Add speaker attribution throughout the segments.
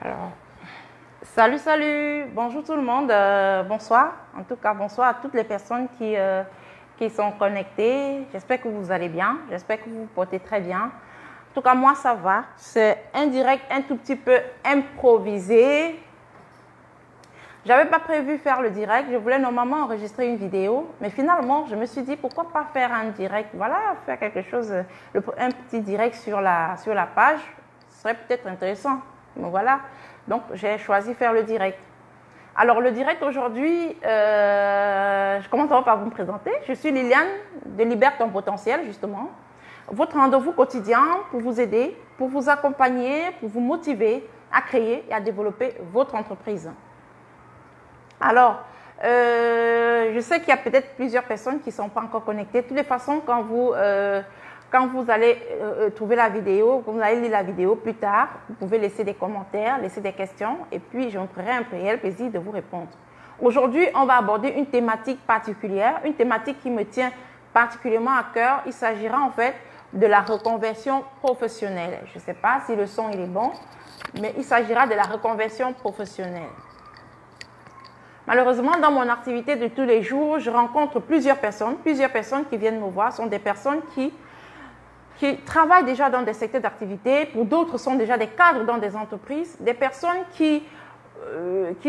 Speaker 1: Alors, salut, bonjour tout le monde, bonsoir. En tout cas, bonsoir à toutes les personnes qui sont connectées. J'espère que vous allez bien, j'espère que vous vous portez très bien. En tout cas, moi, ça va. C'est un direct un tout petit peu improvisé. J'avais pas prévu faire le direct, je voulais normalement enregistrer une vidéo, mais finalement, je me suis dit, pourquoi pas faire un direct, voilà, faire quelque chose, un petit direct sur la page, ce serait peut-être intéressant. Donc voilà, donc j'ai choisi faire le direct. Alors le direct aujourd'hui, je commence par vous me présenter. Je suis Liliane de Libère ton potentiel, justement. Votre rendez-vous quotidien pour vous aider, pour vous accompagner, pour vous motiver à créer et à développer votre entreprise. Alors, je sais qu'il y a peut-être plusieurs personnes qui ne sont pas encore connectées. De toutes les façons, quand vous allez trouver la vidéo, quand vous allez lire la vidéo plus tard, vous pouvez laisser des commentaires, laisser des questions et puis je me ferai un réel plaisir de vous répondre. Aujourd'hui, on va aborder une thématique particulière, une thématique qui me tient particulièrement à cœur. Il s'agira en fait de la reconversion professionnelle. Je ne sais pas si le son il est bon, mais il s'agira de la reconversion professionnelle. Malheureusement, dans mon activité de tous les jours, je rencontre plusieurs personnes qui viennent me voir, sont des personnes qui travaillent déjà dans des secteurs d'activité, pour d'autres sont déjà des cadres dans des entreprises, des personnes qui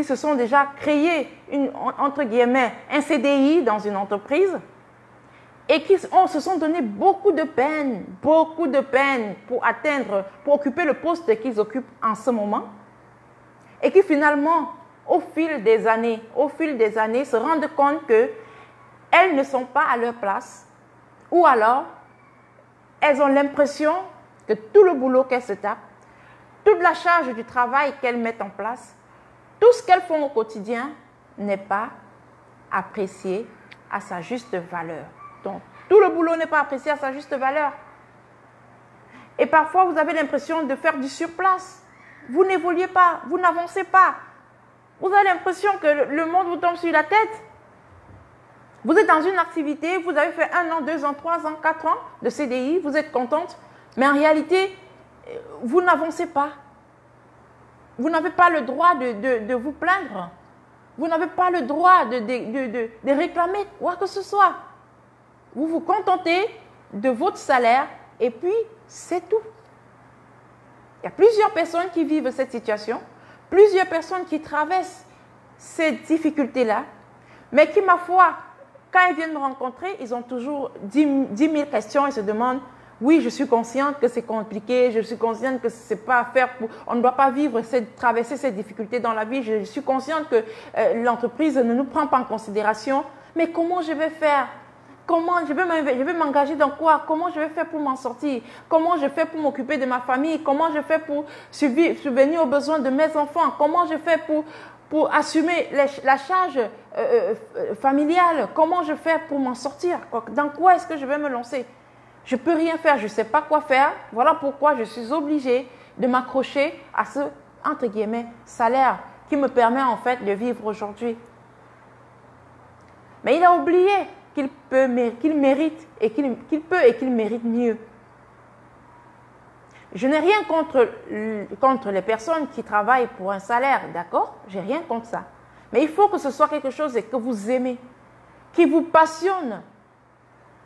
Speaker 1: se sont déjà créées, entre guillemets, un CDI dans une entreprise et qui se sont donné beaucoup de peine pour occuper le poste qu'ils occupent en ce moment et qui finalement, au fil des années, se rendent compte qu'elles ne sont pas à leur place ou alors elles ont l'impression que tout le boulot qu'elles se tapent, toute la charge du travail qu'elles mettent en place, tout ce qu'elles font au quotidien n'est pas apprécié à sa juste valeur. Donc, tout le boulot n'est pas apprécié à sa juste valeur. Et parfois, vous avez l'impression de faire du surplace. Vous n'évoluez pas, vous n'avancez pas. Vous avez l'impression que le monde vous tombe sur la tête. Vous êtes dans une activité, vous avez fait 1 an, 2 ans, 3 ans, 4 ans de CDI, vous êtes contente, mais en réalité, vous n'avancez pas. Vous n'avez pas le droit de vous plaindre. Vous n'avez pas le droit de réclamer quoi que ce soit. Vous vous contentez de votre salaire et puis c'est tout. Il y a plusieurs personnes qui vivent cette situation, plusieurs personnes qui traversent ces difficultés-là, mais qui, ma foi, quand ils viennent me rencontrer, ils ont toujours 10 000 questions. Ils se demandent, oui, je suis consciente que c'est compliqué, je suis consciente que c'est pas à faire, on ne doit pas traverser ces difficultés dans la vie, je suis consciente que l'entreprise ne nous prend pas en considération, mais comment je vais faire? Comment je vais m'engager dans quoi? Comment je vais faire pour m'en sortir? Comment je fais pour m'occuper de ma famille? Comment je fais pour subvenir aux besoins de mes enfants? Comment je fais pour assumer la charge familiale? Comment je fais pour m'en sortir? Dans quoi est-ce que je vais me lancer? Je ne peux rien faire, je ne sais pas quoi faire. Voilà pourquoi je suis obligée de m'accrocher à ce, entre guillemets, salaire qui me permet en fait de vivre aujourd'hui. Mais il a oublié qu'il mérite et qu'il mérite mieux. Je n'ai rien contre les personnes qui travaillent pour un salaire, d'accord? J'ai rien contre ça. Mais il faut que ce soit quelque chose que vous aimez, qui vous passionne.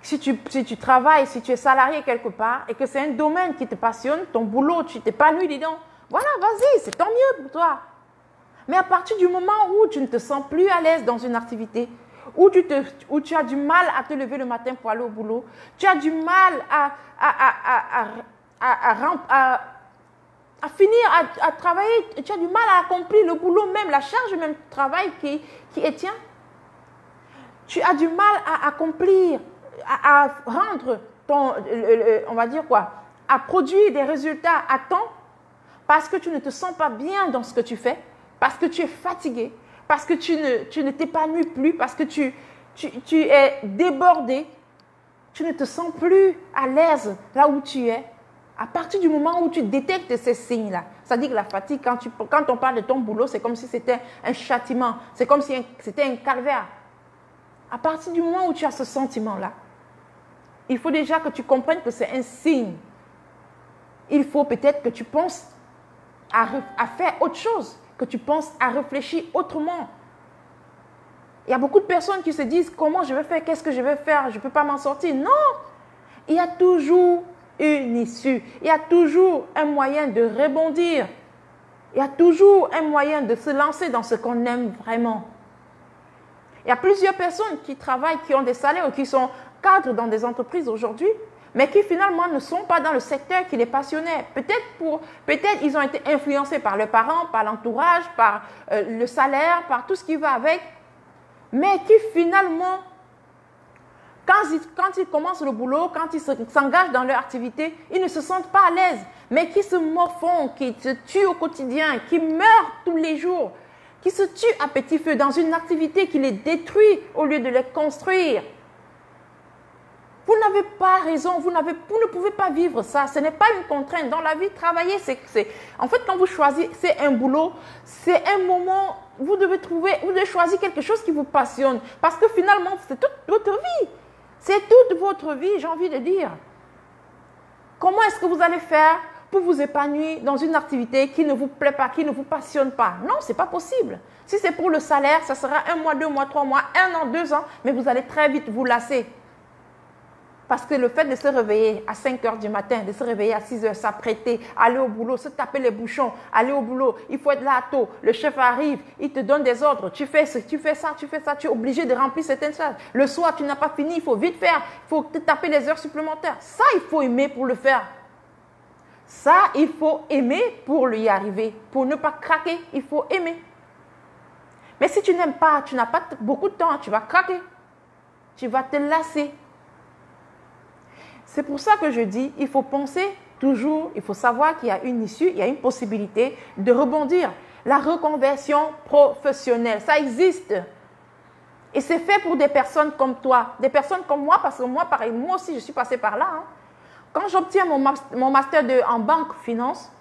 Speaker 1: Si tu travailles, si tu es salarié quelque part et que c'est un domaine qui te passionne, ton boulot, tu t'épanouis dedans, voilà, vas-y, c'est tant mieux pour toi. Mais à partir du moment où tu ne te sens plus à l'aise dans une activité, où tu as du mal à te lever le matin pour aller au boulot, tu as du mal à finir, à travailler, tu as du mal à accomplir le boulot même, la charge même de travail qui est tien. Tu as du mal à accomplir, à rendre on va dire quoi, à produire des résultats à temps parce que tu ne te sens pas bien dans ce que tu fais, parce que tu es fatigué, parce que tu ne t'épanouis plus, parce que tu es débordé, tu ne te sens plus à l'aise là où tu es. À partir du moment où tu détectes ces signes-là, c'est-à-dire que la fatigue, quand on parle de ton boulot, c'est comme si c'était un châtiment, c'est comme si c'était un calvaire. À partir du moment où tu as ce sentiment-là, il faut déjà que tu comprennes que c'est un signe. Il faut peut-être que tu penses à faire autre chose, que tu penses à réfléchir autrement. Il y a beaucoup de personnes qui se disent, comment je vais faire, qu'est-ce que je vais faire, je ne peux pas m'en sortir. Non, il y a toujours une issue, il y a toujours un moyen de rebondir. Il y a toujours un moyen de se lancer dans ce qu'on aime vraiment. Il y a plusieurs personnes qui travaillent, qui ont des salaires ou qui sont cadres dans des entreprises aujourd'hui, mais qui finalement ne sont pas dans le secteur qui les passionnait. Peut-être ils ont été influencés par leurs parents, par l'entourage, par le salaire, par tout ce qui va avec, mais qui finalement, quand ils commencent le boulot, quand ils s'engagent dans leur activité, ils ne se sentent pas à l'aise, mais qui se morfondent, qui se tuent au quotidien, qui meurent tous les jours, qui se tuent à petit feu dans une activité qui les détruit au lieu de les construire. Vous n'avez pas raison, vous ne pouvez pas vivre ça. Ce n'est pas une contrainte. Dans la vie, travailler, en fait, quand vous choisissez un boulot, c'est un moment, vous devez choisir quelque chose qui vous passionne. Parce que finalement, c'est toute votre vie. C'est toute votre vie, j'ai envie de dire. Comment est-ce que vous allez faire pour vous épanouir dans une activité qui ne vous plaît pas, qui ne vous passionne pas? Non, ce n'est pas possible. Si c'est pour le salaire, ça sera 1 mois, 2 mois, 3 mois, 1 an, 2 ans, mais vous allez très vite vous lasser. Parce que le fait de se réveiller à 5 heures du matin, de se réveiller à 6 heures, s'apprêter, aller au boulot, se taper les bouchons, aller au boulot, il faut être là tôt, le chef arrive, il te donne des ordres, tu fais ça, tu es obligé de remplir certaines choses. Le soir, tu n'as pas fini, il faut vite faire, il faut te taper les heures supplémentaires. Ça, il faut aimer pour le faire. Ça, il faut aimer pour y arriver. Pour ne pas craquer, il faut aimer. Mais si tu n'aimes pas, tu n'as pas beaucoup de temps, tu vas craquer. Tu vas te lasser. C'est pour ça que je dis, il faut penser toujours, il faut savoir qu'il y a une issue, il y a une possibilité de rebondir. La reconversion professionnelle, ça existe. Et c'est fait pour des personnes comme toi, des personnes comme moi, parce que moi, pareil, moi aussi, je suis passée par là. Quand j'obtiens mon master en banque finance,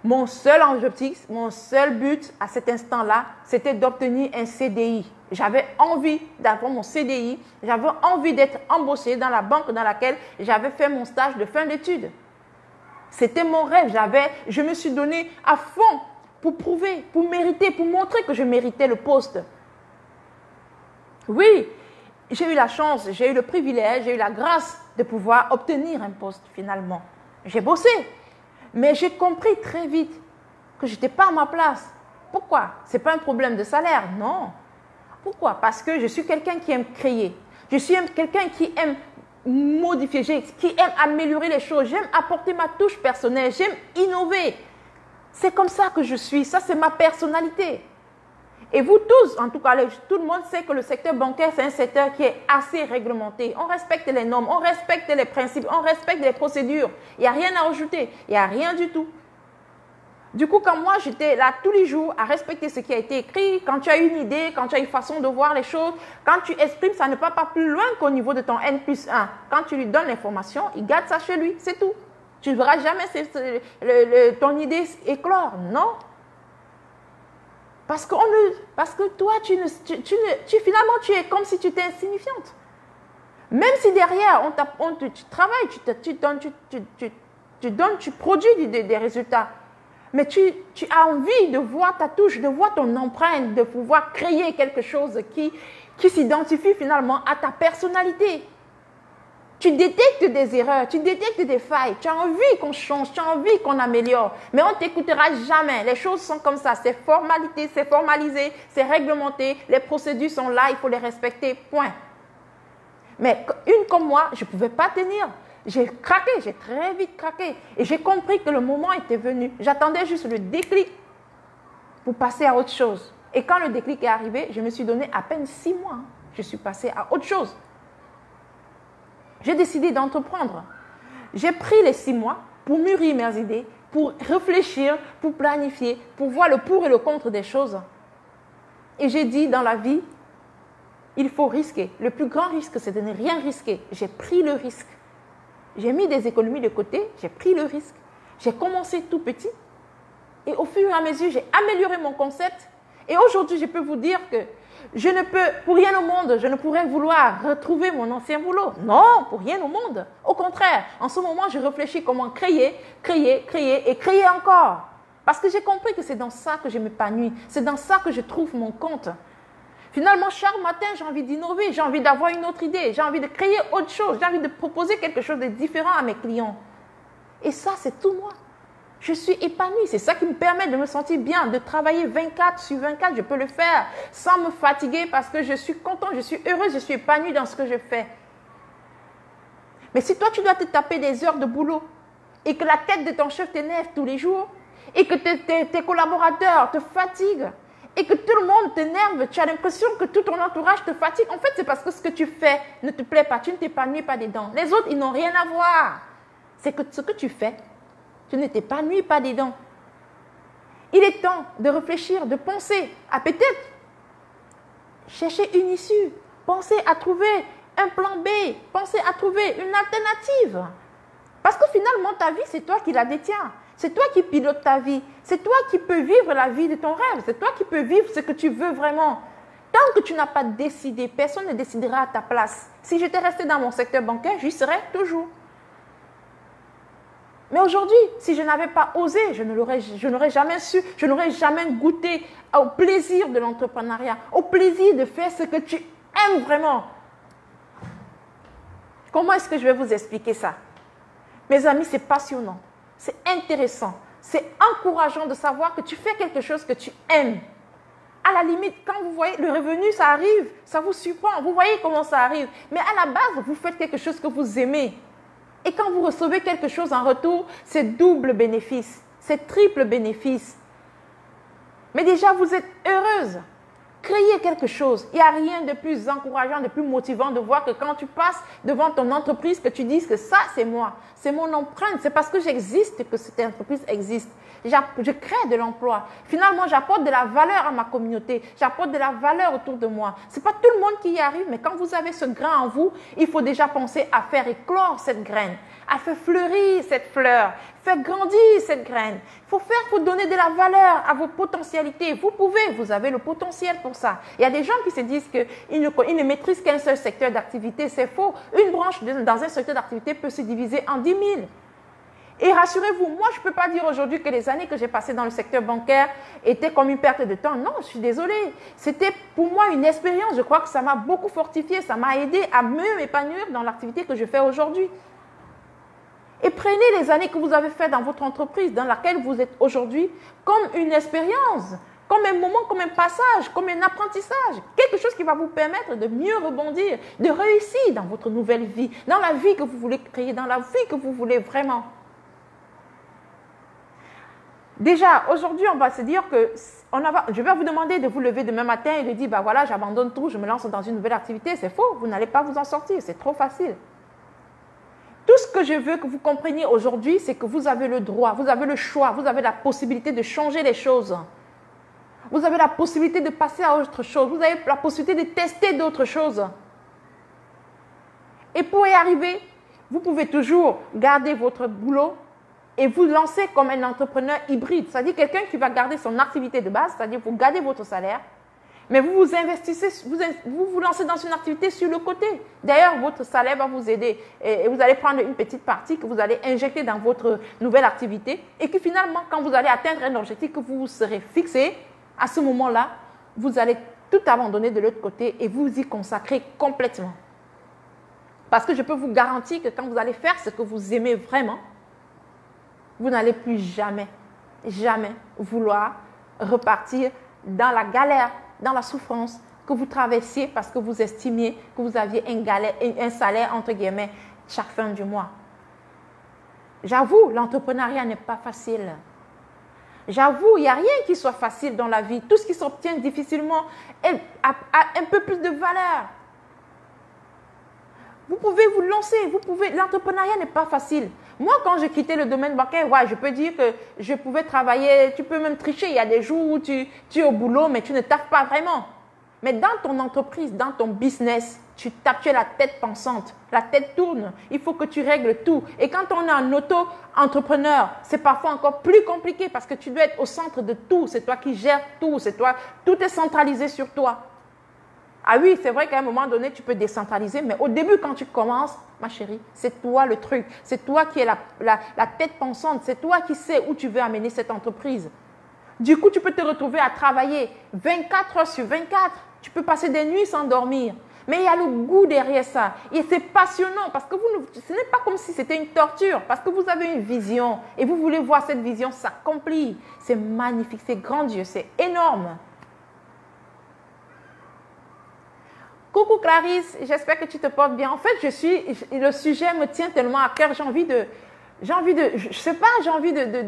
Speaker 1: mon seul objectif, mon seul but à cet instant-là, c'était d'obtenir un CDI. J'avais envie d'avoir mon CDI, j'avais envie d'être embauchée dans la banque dans laquelle j'avais fait mon stage de fin d'études. C'était mon rêve, je me suis donné à fond pour prouver, pour mériter, pour montrer que je méritais le poste. Oui, j'ai eu la chance, j'ai eu le privilège, j'ai eu la grâce de pouvoir obtenir un poste finalement. J'ai bossé, mais j'ai compris très vite que je n'étais pas à ma place. Pourquoi? Ce n'est pas un problème de salaire, non. Pourquoi? Parce que je suis quelqu'un qui aime créer. Je suis quelqu'un qui aime modifier, qui aime améliorer les choses. J'aime apporter ma touche personnelle, j'aime innover. C'est comme ça que je suis, ça c'est ma personnalité. Et vous tous, en tout cas, tout le monde sait que le secteur bancaire, c'est un secteur qui est assez réglementé. On respecte les normes, on respecte les principes, on respecte les procédures. Il n'y a rien à ajouter, il n'y a rien du tout. Du coup, quand moi, j'étais là tous les jours à respecter ce qui a été écrit, quand tu as une idée, quand tu as une façon de voir les choses, quand tu exprimes, ça ne va pas plus loin qu'au niveau de ton N+1. Quand tu lui donnes l'information, il garde ça chez lui, c'est tout. Tu ne verras jamais ton idée éclore, non. Parce que toi, finalement, tu es comme si tu étais insignifiante. Même si derrière, tu travailles, tu produis des résultats. Mais tu as envie de voir ta touche, de voir ton empreinte, de pouvoir créer quelque chose qui s'identifie finalement à ta personnalité. Tu détectes des erreurs, tu détectes des failles, tu as envie qu'on change, tu as envie qu'on améliore. Mais on ne t'écoutera jamais. Les choses sont comme ça, c'est formalité, c'est formalisé, c'est réglementé, les procédures sont là, il faut les respecter, point. Mais une comme moi, je ne pouvais pas tenir. J'ai craqué, j'ai très vite craqué. Et j'ai compris que le moment était venu. J'attendais juste le déclic pour passer à autre chose. Et quand le déclic est arrivé, je me suis donné à peine 6 mois. Je suis passée à autre chose. J'ai décidé d'entreprendre. J'ai pris les 6 mois pour mûrir mes idées, pour réfléchir, pour planifier, pour voir le pour et le contre des choses. Et j'ai dit dans la vie, il faut risquer. Le plus grand risque, c'est de ne rien risquer. J'ai pris le risque. J'ai mis des économies de côté, j'ai pris le risque. J'ai commencé tout petit et au fur et à mesure, j'ai amélioré mon concept. Et aujourd'hui, je peux vous dire que je ne peux, pour rien au monde, je ne pourrais vouloir retrouver mon ancien boulot. Non, pour rien au monde. Au contraire, en ce moment, je réfléchis comment créer et créer encore. Parce que j'ai compris que c'est dans ça que je m'épanouis. C'est dans ça que je trouve mon compte. Finalement, chaque matin, j'ai envie d'innover, j'ai envie d'avoir une autre idée, j'ai envie de créer autre chose, j'ai envie de proposer quelque chose de différent à mes clients. Et ça, c'est tout moi. Je suis épanouie. C'est ça qui me permet de me sentir bien, de travailler 24 sur 24. Je peux le faire sans me fatiguer parce que je suis contente, je suis heureuse, je suis épanouie dans ce que je fais. Mais si toi, tu dois te taper des heures de boulot et que la tête de ton chef t'énerve tous les jours et que tes collaborateurs te fatiguent et que tout le monde t'énerve, tu as l'impression que tout ton entourage te fatigue. En fait, c'est parce que ce que tu fais ne te plaît pas. Tu ne t'épanouis pas dedans. Les autres, ils n'ont rien à voir. C'est que ce que tu fais, tu ne t'épanouis pas dedans. Il est temps de réfléchir, de penser à peut-être chercher une issue. Penser à trouver un plan B. Penser à trouver une alternative. Parce que finalement, ta vie, c'est toi qui la détiens. C'est toi qui pilotes ta vie. C'est toi qui peux vivre la vie de ton rêve. C'est toi qui peux vivre ce que tu veux vraiment. Tant que tu n'as pas décidé, personne ne décidera à ta place. Si j'étais restée dans mon secteur bancaire, j'y serais toujours. Mais aujourd'hui, si je n'avais pas osé, je n'aurais jamais su, je n'aurais jamais goûté au plaisir de l'entrepreneuriat, au plaisir de faire ce que tu aimes vraiment. Comment est-ce que je vais vous expliquer ça? Mes amis, c'est passionnant, c'est intéressant, c'est encourageant de savoir que tu fais quelque chose que tu aimes. À la limite, quand vous voyez le revenu, ça arrive, ça vous surprend, vous voyez comment ça arrive. Mais à la base, vous faites quelque chose que vous aimez. Et quand vous recevez quelque chose en retour, c'est double bénéfice, c'est triple bénéfice. Mais déjà, vous êtes heureuse. Créer quelque chose. Il n'y a rien de plus encourageant, de plus motivant de voir que quand tu passes devant ton entreprise, que tu dises que ça, c'est moi. C'est mon empreinte. C'est parce que j'existe que cette entreprise existe. Je crée de l'emploi. Finalement, j'apporte de la valeur à ma communauté. J'apporte de la valeur autour de moi. Ce n'est pas tout le monde qui y arrive, mais quand vous avez ce grain en vous, il faut déjà penser à faire éclore cette graine, à faire fleurir cette fleur, faire grandir cette graine. Il faut donner de la valeur à vos potentialités. Vous pouvez, vous avez le potentiel pour ça. Il y a des gens qui se disent qu'ils ne maîtrisent qu'un seul secteur d'activité. C'est faux. Une branche dans un secteur d'activité peut se diviser en 10 000. Et rassurez-vous, moi, je ne peux pas dire aujourd'hui que les années que j'ai passées dans le secteur bancaire étaient comme une perte de temps. Non, je suis désolée. C'était pour moi une expérience. Je crois que ça m'a beaucoup fortifié. Ça m'a aidé à mieux m'épanouir dans l'activité que je fais aujourd'hui. Et prenez les années que vous avez faites dans votre entreprise, dans laquelle vous êtes aujourd'hui, comme une expérience, comme un moment, comme un passage, comme un apprentissage. Quelque chose qui va vous permettre de mieux rebondir, de réussir dans votre nouvelle vie, dans la vie que vous voulez créer, dans la vie que vous voulez vraiment. Déjà, aujourd'hui, on va se dire que je vais vous demander de vous lever demain matin et de dire, bah voilà, j'abandonne tout, je me lance dans une nouvelle activité. C'est faux, vous n'allez pas vous en sortir, c'est trop facile. Tout ce que je veux que vous compreniez aujourd'hui, c'est que vous avez le droit, vous avez le choix, vous avez la possibilité de changer les choses. Vous avez la possibilité de passer à autre chose, vous avez la possibilité de tester d'autres choses. Et pour y arriver, vous pouvez toujours garder votre boulot et vous lancer comme un entrepreneur hybride, c'est-à-dire quelqu'un qui va garder son activité de base, c'est-à-dire vous gardez votre salaire, mais vous vous investissez, vous lancez dans une activité sur le côté. D'ailleurs, votre salaire va vous aider et vous allez prendre une petite partie que vous allez injecter dans votre nouvelle activité et que finalement, quand vous allez atteindre un objectif que vous serez fixé, à ce moment-là, vous allez tout abandonner de l'autre côté et vous y consacrer complètement. Parce que je peux vous garantir que quand vous allez faire ce que vous aimez vraiment, vous n'allez plus jamais, jamais vouloir repartir dans la galère, dans la souffrance que vous traversiez parce que vous estimiez que vous aviez un salaire, entre guillemets, chaque fin du mois. J'avoue, l'entrepreneuriat n'est pas facile. J'avoue, il n'y a rien qui soit facile dans la vie. Tout ce qui s'obtient difficilement a un peu plus de valeur. Vous pouvez vous lancer, l'entrepreneuriat n'est pas facile. Moi, quand j'ai quitté le domaine bancaire, ouais, je peux dire que je pouvais travailler, tu peux même tricher. Il y a des jours où tu es au boulot, mais tu ne taffes pas vraiment. Mais dans ton entreprise, dans ton business, tu es la tête pensante, la tête tourne. Il faut que tu règles tout. Et quand on est un auto-entrepreneur, c'est parfois encore plus compliqué parce que tu dois être au centre de tout. C'est toi qui gères tout, tout est centralisé sur toi. Ah oui, c'est vrai qu'à un moment donné, tu peux décentraliser, mais au début, quand tu commences, ma chérie, c'est toi le truc. C'est toi qui es la tête pensante. C'est toi qui sais où tu veux amener cette entreprise. Du coup, tu peux te retrouver à travailler 24 heures sur 24. Tu peux passer des nuits sans dormir. Mais il y a le goût derrière ça. Et c'est passionnant parce que ce n'est pas comme si c'était une torture. Parce que vous avez une vision et vous voulez voir cette vision s'accomplir. C'est magnifique, c'est grandiose, c'est énorme. Coucou Clarisse, j'espère que tu te portes bien. En fait, le sujet me tient tellement à cœur. J'ai envie de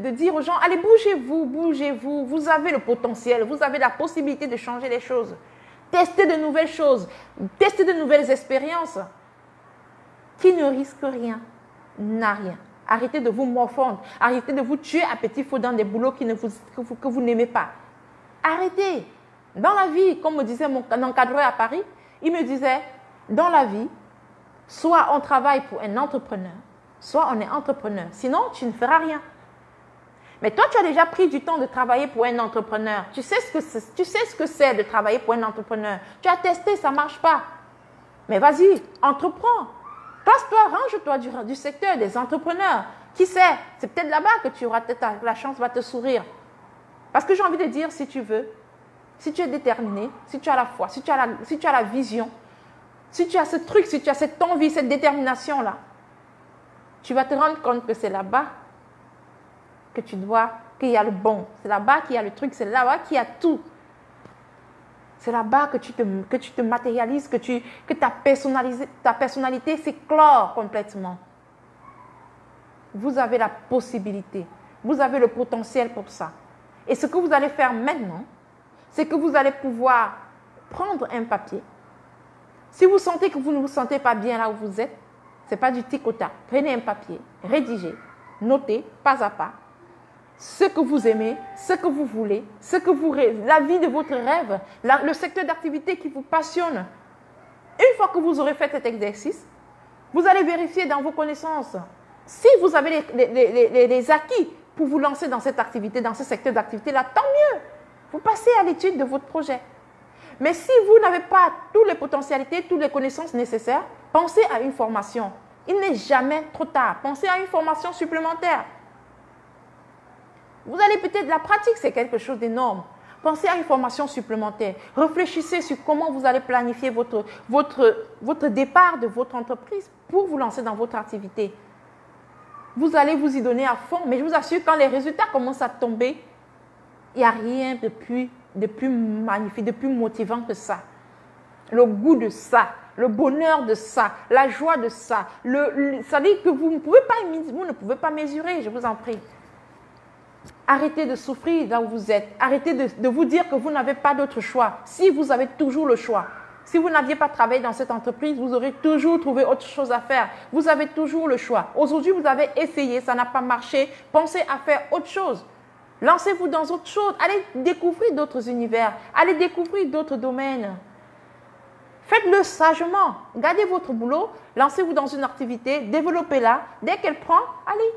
Speaker 1: dire aux gens, allez, bougez-vous. Vous avez le potentiel, vous avez la possibilité de changer les choses. Testez de nouvelles choses, testez de nouvelles expériences. Qui ne risque rien, n'a rien. Arrêtez de vous morfondre, arrêtez de vous tuer à petit feu dans des boulots que vous n'aimez pas. Arrêtez. Dans la vie, comme me disait mon encadreur à Paris, il me disait, dans la vie, soit on travaille pour un entrepreneur, soit on est entrepreneur. Sinon, tu ne feras rien. Mais toi, tu as déjà pris du temps de travailler pour un entrepreneur. Tu sais ce que c'est de travailler pour un entrepreneur. Tu as testé, ça ne marche pas. Mais vas-y, entreprends. Passe-toi, range-toi du secteur des entrepreneurs. Qui sait, c'est peut-être là-bas que tu auras peut-être la chance va te sourire. Parce que j'ai envie de dire, si tu veux, si tu es déterminé, si tu as la foi, si tu as la vision, si tu as ce truc, si tu as cette envie, cette détermination-là, tu vas te rendre compte que c'est là-bas qu'il y a le bon. C'est là-bas qu'il y a le truc, c'est là-bas qu'il y a tout. C'est là-bas que tu te matérialises, que ta personnalité s'éclore complètement. Vous avez la possibilité, vous avez le potentiel pour ça. Et ce que vous allez faire maintenant, c'est que vous allez pouvoir prendre un papier. Si vous sentez que vous ne vous sentez pas bien là où vous êtes, ce n'est pas du tic au tac. Prenez un papier, rédigez, notez pas à pas ce que vous aimez, ce que vous voulez, la vie de votre rêve, le secteur d'activité qui vous passionne. Une fois que vous aurez fait cet exercice, vous allez vérifier dans vos connaissances si vous avez les acquis pour vous lancer dans cette activité, dans ce secteur d'activité-là, tant mieux. Vous passez à l'étude de votre projet. Mais si vous n'avez pas toutes les potentialités, toutes les connaissances nécessaires, pensez à une formation. Il n'est jamais trop tard. Pensez à une formation supplémentaire. Vous allez peut-être, la pratique, c'est quelque chose d'énorme. Pensez à une formation supplémentaire. Réfléchissez sur comment vous allez planifier votre départ de votre entreprise pour vous lancer dans votre activité. Vous allez vous y donner à fond, mais je vous assure, quand les résultats commencent à tomber, il n'y a rien de plus magnifique, de plus motivant que ça. Le goût de ça, le bonheur de ça, la joie de ça. Ça dit que vous ne pouvez pas mesurer, je vous en prie. Arrêtez de souffrir là où vous êtes. Arrêtez de vous dire que vous n'avez pas d'autre choix. Si vous avez toujours le choix. Si vous n'aviez pas travaillé dans cette entreprise, vous aurez toujours trouvé autre chose à faire. Vous avez toujours le choix. Aujourd'hui, vous avez essayé, ça n'a pas marché. Pensez à faire autre chose. Lancez-vous dans autre chose. Allez découvrir d'autres univers. Allez découvrir d'autres domaines. Faites-le sagement. Gardez votre boulot. Lancez-vous dans une activité. Développez-la. Dès qu'elle prend, allez,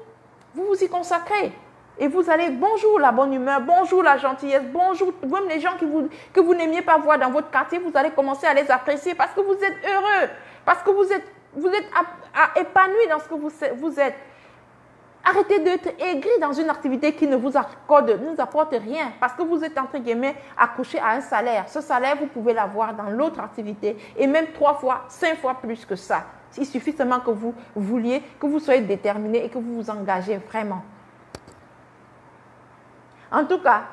Speaker 1: vous vous y consacrez. Et vous allez, bonjour la bonne humeur, bonjour la gentillesse, bonjour, même les gens que vous n'aimiez pas voir dans votre quartier, vous allez commencer à les apprécier parce que vous êtes heureux, parce que vous êtes épanoui dans ce que vous êtes. Arrêtez d'être aigri dans une activité qui ne vous apporte rien parce que vous êtes, entre guillemets, accroché à un salaire. Ce salaire, vous pouvez l'avoir dans l'autre activité et même 3 fois, 5 fois plus que ça. Il suffit seulement que vous vouliez, que vous soyez déterminé et que vous vous engagez vraiment. En tout cas,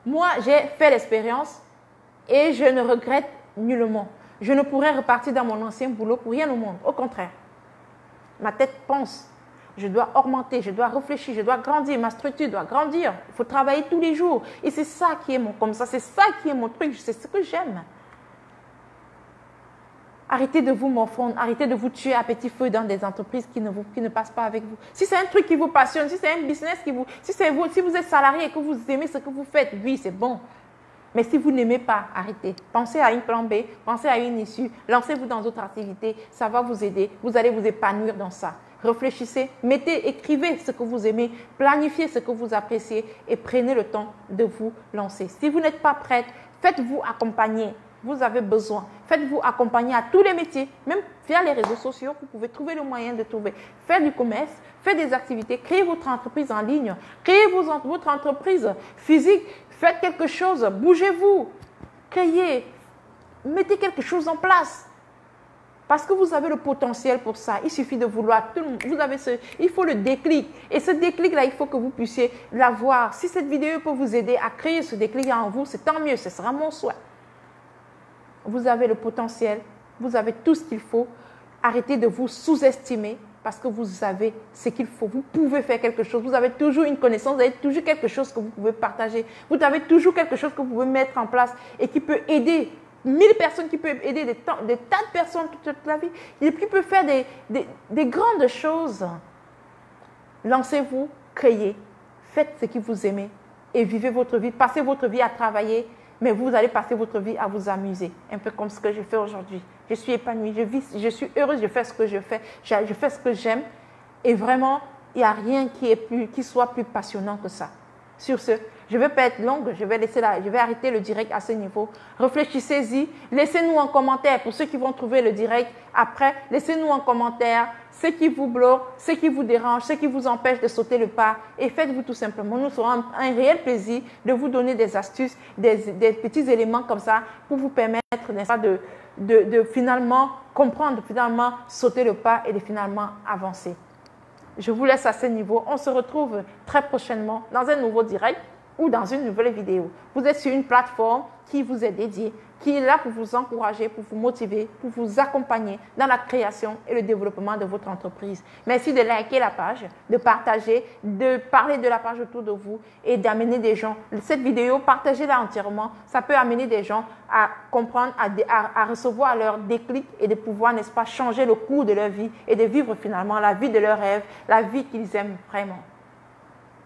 Speaker 1: moi, j'ai fait l'expérience et je ne regrette nullement. Je ne pourrais repartir dans mon ancien boulot pour rien au monde. Au contraire, ma tête pense. Je dois augmenter, je dois réfléchir, je dois grandir. Ma structure doit grandir. Il faut travailler tous les jours. Et c'est ça qui est c'est ça qui est mon truc. C'est ce que j'aime. Arrêtez de vous morfondre, arrêtez de vous tuer à petit feu dans des entreprises qui ne passent pas avec vous. Si c'est un truc qui vous passionne, si c'est un business si vous êtes salarié et que vous aimez ce que vous faites, oui, c'est bon. Mais si vous n'aimez pas, arrêtez. Pensez à une plan B, pensez à une issue, lancez-vous dans d'autres activités, ça va vous aider, vous allez vous épanouir dans ça. Réfléchissez, écrivez ce que vous aimez, planifiez ce que vous appréciez et prenez le temps de vous lancer. Si vous n'êtes pas prête, faites-vous accompagner. vous avez besoin. Faites-vous accompagner à tous les métiers, même via les réseaux sociaux, vous pouvez trouver le moyen de trouver. Faites du commerce, faites des activités, créez votre entreprise en ligne, créez votre entreprise physique, faites quelque chose, bougez-vous, créez, mettez quelque chose en place. Parce que vous avez le potentiel pour ça. Il suffit de vouloir. Il faut le déclic. Et ce déclic-là, il faut que vous puissiez l'avoir. Si cette vidéo peut vous aider à créer ce déclic en vous, c'est tant mieux. Ce sera mon souhait. Vous avez le potentiel. Vous avez tout ce qu'il faut. Arrêtez de vous sous-estimer parce que vous avez ce qu'il faut. Vous pouvez faire quelque chose. Vous avez toujours une connaissance. Vous avez toujours quelque chose que vous pouvez partager. Vous avez toujours quelque chose que vous pouvez mettre en place et qui peut aider 1000 personnes, qui peuvent aider des tas de personnes toute la vie, et qui peuvent faire des grandes choses. Lancez-vous, créez, faites ce que vous aimez et vivez votre vie. Passez votre vie à travailler, mais vous allez passer votre vie à vous amuser, un peu comme ce que je fais aujourd'hui. Je suis épanouie, je suis heureuse, je fais ce que je fais, je fais ce que j'aime et vraiment, il n'y a rien qui soit plus passionnant que ça. Sur ce, je ne vais pas être longue, je vais arrêter le direct à ce niveau. Réfléchissez-y, laissez-nous en commentaire pour ceux qui vont trouver le direct après. Laissez-nous en commentaire ce qui vous bloque, ce qui vous dérange, ce qui vous empêche de sauter le pas et faites-vous tout simplement. Nous serons un réel plaisir de vous donner des astuces, des petits éléments comme ça pour vous permettre, n'est-ce pas, de finalement comprendre, de finalement sauter le pas et de finalement avancer. Je vous laisse à ce niveau. On se retrouve très prochainement dans un nouveau direct ou dans une nouvelle vidéo. Vous êtes sur une plateforme qui vous est dédiée, qui est là pour vous encourager, pour vous motiver, pour vous accompagner dans la création et le développement de votre entreprise. Merci de liker la page, de partager, de parler de la page autour de vous et d'amener des gens. Cette vidéo, partagez-la entièrement. Ça peut amener des gens à comprendre, à recevoir leur déclic et de pouvoir, n'est-ce pas, changer le cours de leur vie et de vivre finalement la vie de leurs rêves, la vie qu'ils aiment vraiment.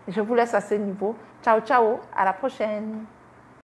Speaker 1: Je vous laisse à ce niveau. Ciao, ciao, à la prochaine.